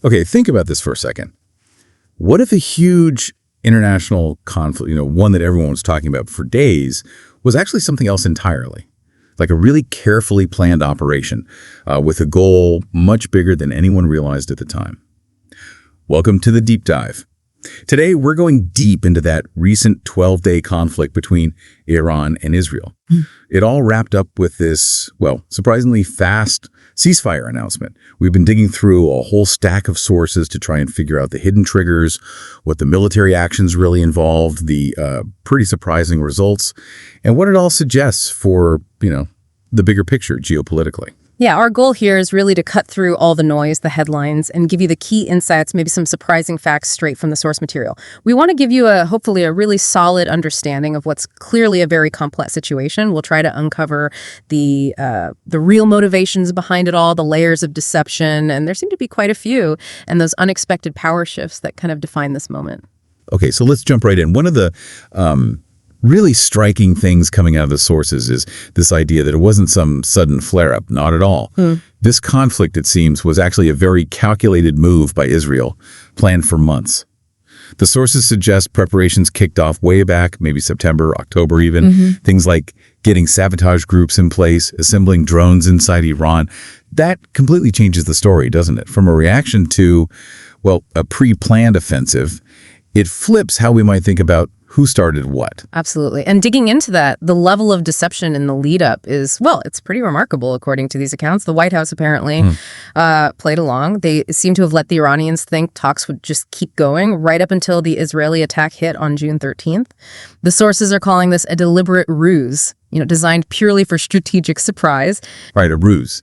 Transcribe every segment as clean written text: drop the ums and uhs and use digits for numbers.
Okay, think about this for a second. What if a huge international conflict, one that everyone was talking about for days, was actually something else entirely? Like a really carefully planned operation with a goal much bigger than anyone realized at the time. Welcome to the Deep Dive. Today, we're going deep into that recent 12-day conflict between Iran and Israel. It all wrapped up with this, surprisingly fast ceasefire announcement. We've been digging through a whole stack of sources to try and figure out the hidden triggers, what the military actions really involved, the pretty surprising results, and what it all suggests for, the bigger picture geopolitically. Yeah, our goal here is really to cut through all the noise, the headlines, and give you the key insights, maybe some surprising facts straight from the source material. We want to give you hopefully a really solid understanding of what's clearly a very complex situation. We'll try to uncover the real motivations behind it all, the layers of deception, and there seem to be quite a few, and those unexpected power shifts that kind of define this moment. Okay, so let's jump right in. One of the really striking things coming out of the sources is this idea that it wasn't some sudden flare-up, not at all. This conflict, it seems, was actually a very calculated move by Israel, planned for months. The sources suggest preparations kicked off way back, maybe September, October even. Things like getting sabotage groups in place, assembling drones inside Iran. That completely changes the story, doesn't it? From a reaction to, a pre-planned offensive, it flips how we might think about who started what. Absolutely. And digging into that, the level of deception in the lead up is, it's pretty remarkable according to these accounts. The White House apparently played along. They seem to have let the Iranians think talks would just keep going right up until the Israeli attack hit on June 13th. The sources are calling this a deliberate ruse, designed purely for strategic surprise. Right, a ruse.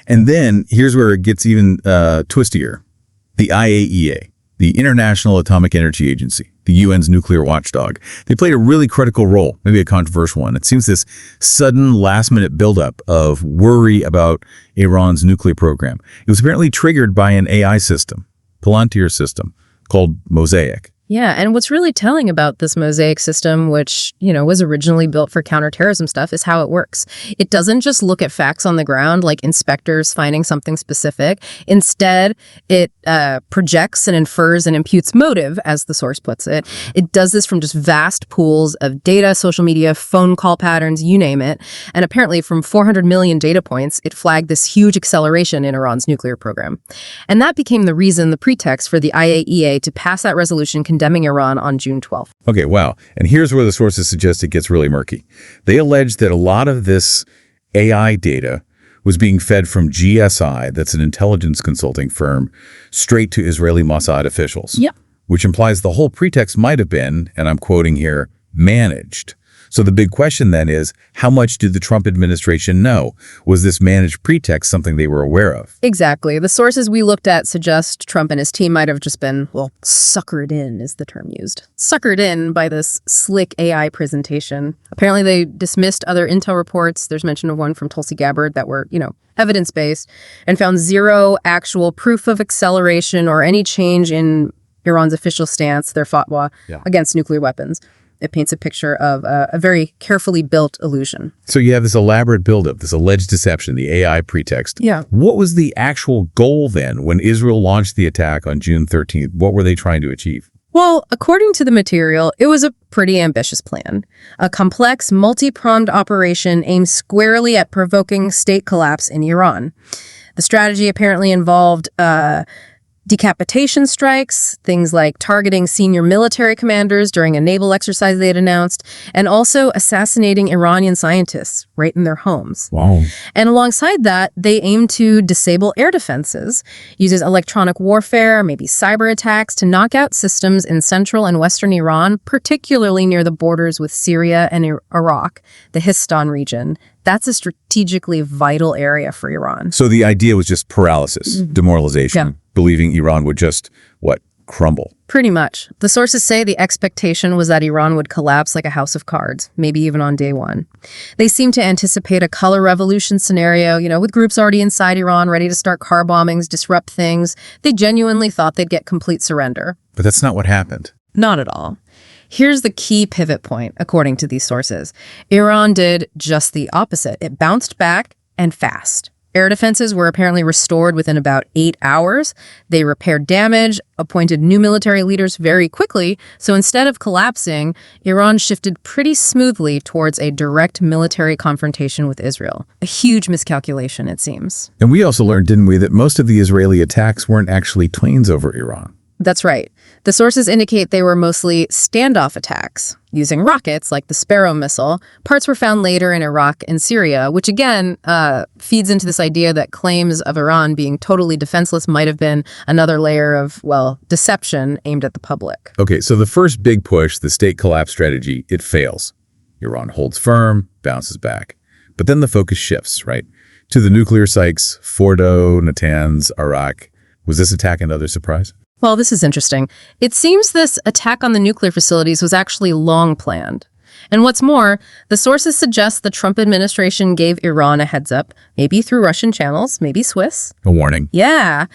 And then here's where it gets even twistier. The IAEA, the International Atomic Energy Agency, the UN's nuclear watchdog. They played a really critical role, maybe a controversial one. It seems this sudden last-minute buildup of worry about Iran's nuclear program. It was apparently triggered by an AI system, Palantir system, called Mosaic. Yeah, and what's really telling about this Mosaic system, which, was originally built for counterterrorism stuff, is how it works. It doesn't just look at facts on the ground like inspectors finding something specific. Instead, it projects and infers and imputes motive, as the source puts it. It does this from just vast pools of data, social media, phone call patterns, you name it. And apparently from 400 million data points, it flagged this huge acceleration in Iran's nuclear program. And that became the pretext for the IAEA to pass that resolution condemning Iran on June 12th. Okay, wow. And here's where the sources suggest it gets really murky. They allege that a lot of this AI data was being fed from GSI, that's an intelligence consulting firm, straight to Israeli Mossad officials. Yep. Which implies the whole pretext might have been, and I'm quoting here, managed. So the big question then is, how much did the Trump administration know? Was this managed pretext something they were aware of? Exactly. The sources we looked at suggest Trump and his team might have just been, suckered in is the term used. Suckered in by this slick AI presentation. Apparently they dismissed other intel reports. There's mention of one from Tulsi Gabbard that were, evidence-based, and found zero actual proof of acceleration or any change in Iran's official stance, their fatwa, against nuclear weapons. It paints a picture of a very carefully built illusion. So you have this elaborate buildup, this alleged deception, the AI pretext. Yeah. What was the actual goal then when Israel launched the attack on June 13th? What were they trying to achieve? Well, according to the material, it was a pretty ambitious plan. A complex, multi-pronged operation aimed squarely at provoking state collapse in Iran. The strategy apparently involved decapitation strikes, things like targeting senior military commanders during a naval exercise they had announced, and also assassinating Iranian scientists right in their homes. Wow. And alongside that, they aimed to disable air defenses, uses electronic warfare, maybe cyber attacks to knock out systems in central and western Iran, particularly near the borders with Syria and Iraq, the Histan region. That's a strategically vital area for Iran. So the idea was just paralysis, demoralization, believing Iran would just, crumble? Pretty much. The sources say the expectation was that Iran would collapse like a house of cards, maybe even on day one. They seem to anticipate a color revolution scenario, with groups already inside Iran ready to start car bombings, disrupt things. They genuinely thought they'd get complete surrender. But that's not what happened. Not at all. Here's the key pivot point, according to these sources. Iran did just the opposite. It bounced back and fast. Air defenses were apparently restored within about 8 hours. They repaired damage, appointed new military leaders very quickly. So instead of collapsing, Iran shifted pretty smoothly towards a direct military confrontation with Israel. A huge miscalculation, it seems. And we also learned, didn't we, that most of the Israeli attacks weren't actually planes over Iran. That's right. The sources indicate they were mostly standoff attacks, using rockets like the Sparrow missile. Parts were found later in Iraq and Syria, which again feeds into this idea that claims of Iran being totally defenseless might have been another layer of, well, deception aimed at the public. Okay, so the first big push, the state collapse strategy, it fails. Iran holds firm, bounces back. But then the focus shifts, right? To the nuclear sites, Fordo, Natanz, Arak. Was this attack another surprise? Well, this is interesting. It seems this attack on the nuclear facilities was actually long planned. And what's more, the sources suggest the Trump administration gave Iran a heads up, maybe through Russian channels, maybe Swiss. A warning. Yeah.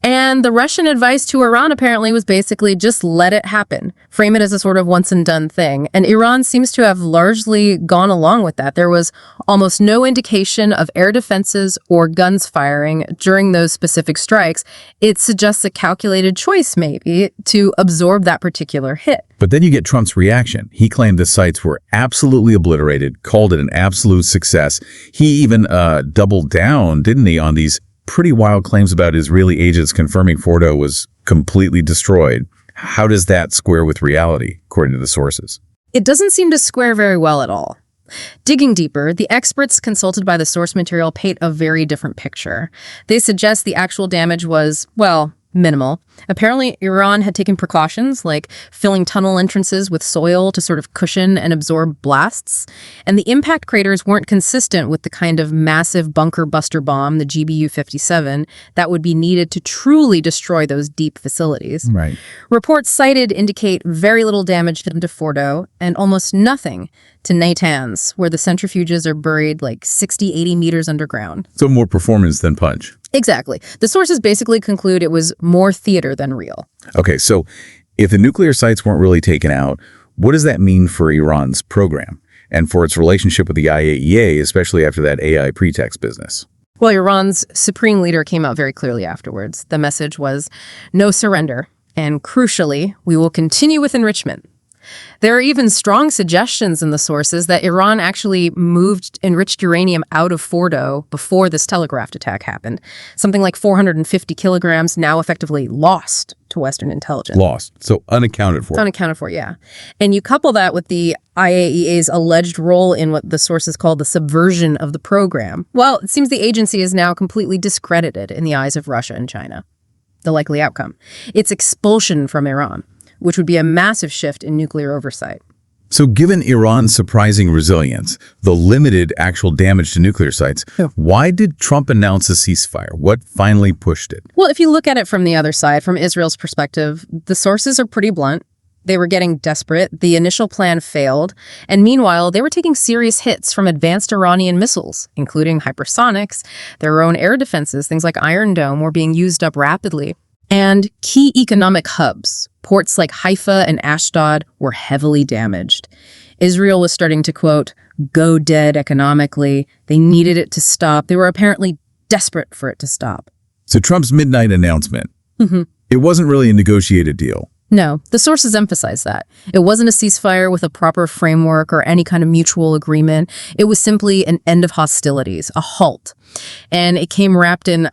And the Russian advice to Iran apparently was basically just let it happen. Frame it as a sort of once and done thing. And Iran seems to have largely gone along with that. There was almost no indication of air defenses or guns firing during those specific strikes. It suggests a calculated choice, maybe, to absorb that particular hit. But then you get Trump's reaction. He claimed the sites were absolutely obliterated, called it an absolute success. He even doubled down, didn't he, on these pretty wild claims about Israeli agents confirming Fordo was completely destroyed. How does that square with reality, according to the sources? It doesn't seem to square very well at all. Digging deeper, the experts consulted by the source material paint a very different picture. They suggest the actual damage was, well, minimal. Apparently, Iran had taken precautions like filling tunnel entrances with soil to sort of cushion and absorb blasts. And the impact craters weren't consistent with the kind of massive bunker buster bomb, the GBU-57, that would be needed to truly destroy those deep facilities. Right. Reports cited indicate very little damage to Fordo and almost nothing to Natanz, where the centrifuges are buried like 60, 80 meters underground. So more performance than punch. Exactly. The sources basically conclude it was more theater than real. Okay, so if the nuclear sites weren't really taken out, what does that mean for Iran's program and for its relationship with the IAEA, especially after that AI pretext business? Well, Iran's supreme leader came out very clearly afterwards. The message was no surrender. And crucially, we will continue with enrichment. There are even strong suggestions in the sources that Iran actually moved enriched uranium out of Fordo before this telegraphed attack happened. Something like 450 kilograms now effectively lost to Western intelligence. Lost. So unaccounted for. Unaccounted for, yeah. And you couple that with the IAEA's alleged role in what the sources call the subversion of the program. Well, it seems the agency is now completely discredited in the eyes of Russia and China. The likely outcome: its expulsion from Iran, which would be a massive shift in nuclear oversight. So given Iran's surprising resilience, the limited actual damage to nuclear sites, why did Trump announce a ceasefire? What finally pushed it? Well, if you look at it from the other side, from Israel's perspective, the sources are pretty blunt. They were getting desperate. The initial plan failed. And meanwhile, they were taking serious hits from advanced Iranian missiles, including hypersonics. Their own air defenses, things like Iron Dome, were being used up rapidly. And key economic hubs, ports like Haifa and Ashdod, were heavily damaged. Israel was starting to, quote, go dead economically. They needed it to stop. They were apparently desperate for it to stop. So Trump's midnight announcement, it wasn't really a negotiated deal. No, the sources emphasize that. It wasn't a ceasefire with a proper framework or any kind of mutual agreement. It was simply an end of hostilities, a halt. And it came wrapped in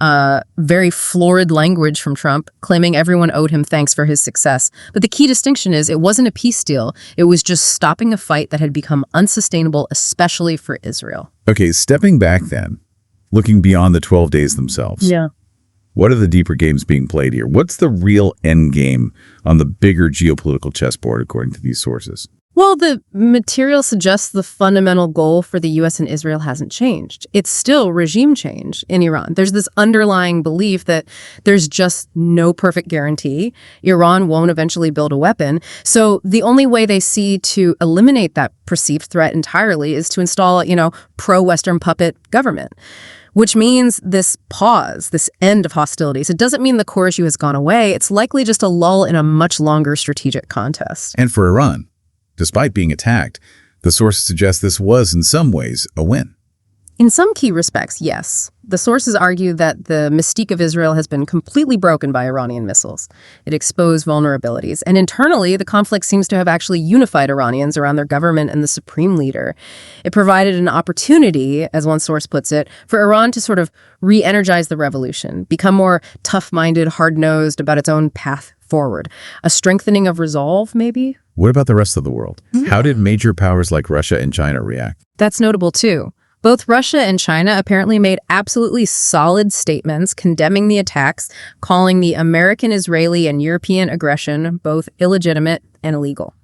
very florid language from Trump, claiming everyone owed him thanks for his success. But the key distinction is it wasn't a peace deal. It was just stopping a fight that had become unsustainable, especially for Israel. Okay, stepping back then, looking beyond the 12 days themselves. Yeah. What are the deeper games being played here? What's the real end game on the bigger geopolitical chessboard, according to these sources? Well, the material suggests the fundamental goal for the U.S. and Israel hasn't changed. It's still regime change in Iran. There's this underlying belief that there's just no perfect guarantee. Iran won't eventually build a weapon. So the only way they see to eliminate that perceived threat entirely is to install, pro-Western puppet government. Which means this pause, this end of hostilities. It doesn't mean the core issue has gone away. It's likely just a lull in a much longer strategic contest. And for Iran, despite being attacked, the sources suggest this was, in some ways, a win. In some key respects, yes. The sources argue that the mystique of Israel has been completely broken by Iranian missiles. It exposed vulnerabilities, and internally, the conflict seems to have actually unified Iranians around their government and the supreme leader. It provided an opportunity, as one source puts it, for Iran to sort of re-energize the revolution, become more tough-minded, hard-nosed about its own path forward. A strengthening of resolve, maybe? What about the rest of the world? How did major powers like Russia and China react? That's notable, too. Both Russia and China apparently made absolutely solid statements condemning the attacks, calling the American, Israeli, and European aggression both illegitimate and illegal.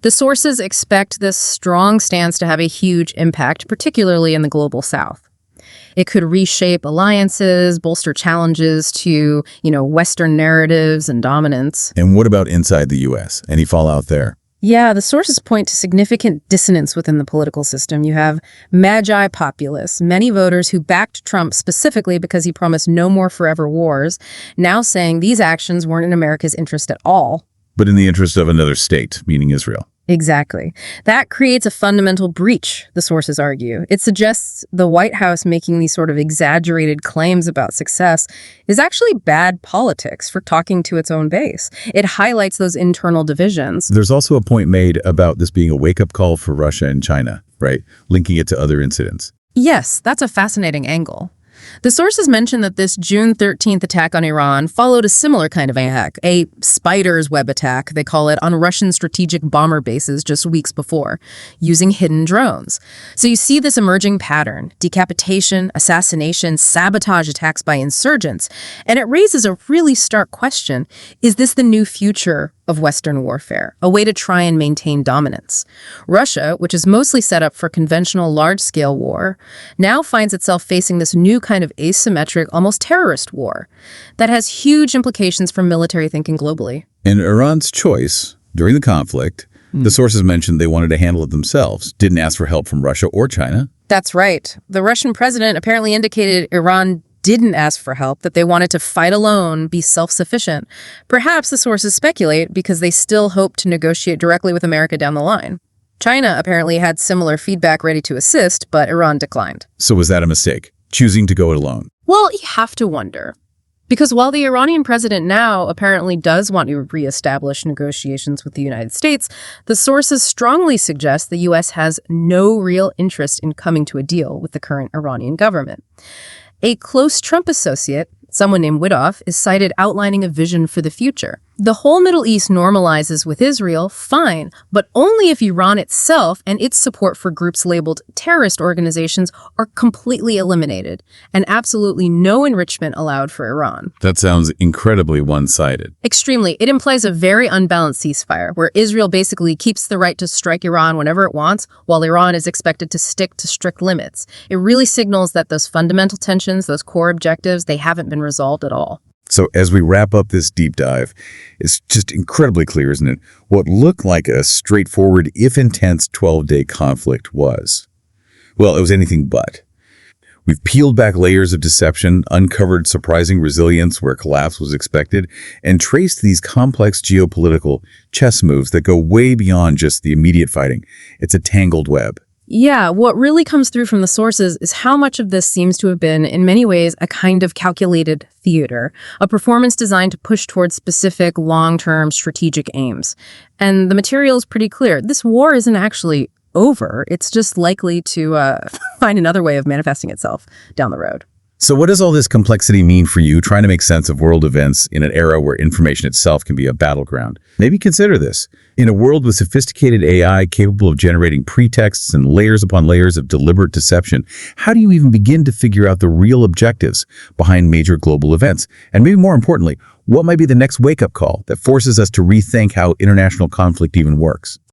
The sources expect this strong stance to have a huge impact, particularly in the global south. It could reshape alliances, bolster challenges to, Western narratives and dominance. And what about inside the U.S.? Any fallout there? Yeah, the sources point to significant dissonance within the political system. You have magi populists, many voters who backed Trump specifically because he promised no more forever wars, now saying these actions weren't in America's interest at all. But in the interest of another state, meaning Israel. Exactly. That creates a fundamental breach, the sources argue. It suggests the White House making these sort of exaggerated claims about success is actually bad politics for talking to its own base. It highlights those internal divisions. There's also a point made about this being a wake-up call for Russia and China, right? Linking it to other incidents. Yes, that's a fascinating angle. The sources mention that this June 13th attack on Iran followed a similar kind of attack, a spider's web attack, they call it, on Russian strategic bomber bases just weeks before, using hidden drones. So you see this emerging pattern: decapitation, assassination, sabotage attacks by insurgents. And it raises a really stark question: is this the new future of Western warfare, a way to try and maintain dominance? Russia, which is mostly set up for conventional large-scale war, now finds itself facing this new kind of asymmetric, almost terrorist war that has huge implications for military thinking globally. And Iran's choice during the conflict, the sources mentioned they wanted to handle it themselves, didn't ask for help from Russia or China. That's right. The Russian president apparently indicated Iran didn't ask for help, that they wanted to fight alone, be self-sufficient. Perhaps, the sources speculate, because they still hope to negotiate directly with America down the line. China apparently had similar feedback ready to assist, but Iran declined. So was that a mistake, choosing to go it alone? Well, you have to wonder. Because while the Iranian president now apparently does want to reestablish negotiations with the United States, the sources strongly suggest the U.S. has no real interest in coming to a deal with the current Iranian government. A close Trump associate, someone named Widoff, is cited outlining a vision for the future. The whole Middle East normalizes with Israel, fine, but only if Iran itself and its support for groups labeled terrorist organizations are completely eliminated, and absolutely no enrichment allowed for Iran. That sounds incredibly one-sided. Extremely. It implies a very unbalanced ceasefire, where Israel basically keeps the right to strike Iran whenever it wants, while Iran is expected to stick to strict limits. It really signals that those fundamental tensions, those core objectives, they haven't been resolved at all. So as we wrap up this deep dive, it's just incredibly clear, isn't it? What looked like a straightforward, if intense, 12-day conflict was. Well, it was anything but. We've peeled back layers of deception, uncovered surprising resilience where collapse was expected, and traced these complex geopolitical chess moves that go way beyond just the immediate fighting. It's a tangled web. Yeah, what really comes through from the sources is how much of this seems to have been, in many ways, a kind of calculated theater, a performance designed to push towards specific long-term strategic aims. And the material is pretty clear. This war isn't actually over. It's just likely to find another way of manifesting itself down the road. So what does all this complexity mean for you trying to make sense of world events in an era where information itself can be a battleground? Maybe consider this. In a world with sophisticated AI capable of generating pretexts and layers upon layers of deliberate deception, how do you even begin to figure out the real objectives behind major global events? And maybe more importantly, what might be the next wake-up call that forces us to rethink how international conflict even works?